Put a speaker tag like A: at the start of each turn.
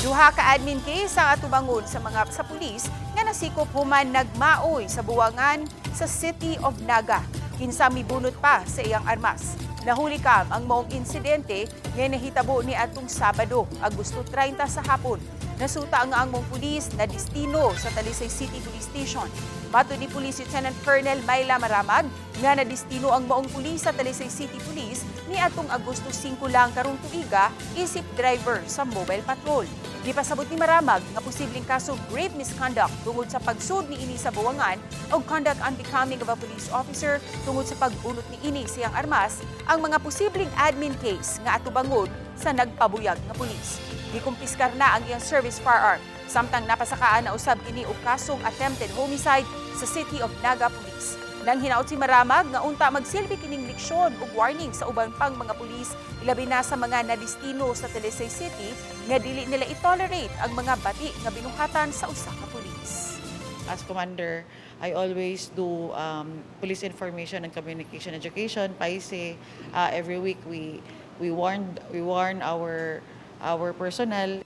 A: Duha ka admin case ang atubangon sa pulis nga nasikop human nagmaoy sa buwangan sa City of Naga. Kinsa mibunot pa sa iyang armas. Nahuli kam ang maong insidente nga nahitabo ni atong Sabado, Agosto 30 sa hapon. Nasuta ang mong pulis na destino sa Talisay City Police Station. Matod ni Police Lieutenant Colonel Mayla Maramag nga nadestino ang maong pulis sa Talisay City Police ni atong Agosto 5 lang karong tuiga isip driver sa mobile patrol. Gipasabot ni Maramag nga posibleng kaso grave misconduct tungod sa pagsud ni ini sa buwangan o conduct unbecoming of a police officer tungod sa pagbunot ni ini siyang armas ang mga posibleng admin case nga atubangon sa nagpabuyag nga pulis. Gikumpiskar na ang iyang service firearm samtang napasakaan na usab kini og kasong attempted homicide sa City of Naga Police. Nang hinaot si Maramag nga unta magsilbi kining leksyon ug warning sa uban pang mga pulis ilabi na sa mga nadestino sa Talisay City nga dili nila i-tolerate ang mga bati nga binuhatan sa usa ka pulis.
B: As commander, I always do police information and communication education. PAISE, every week we warn our personnel.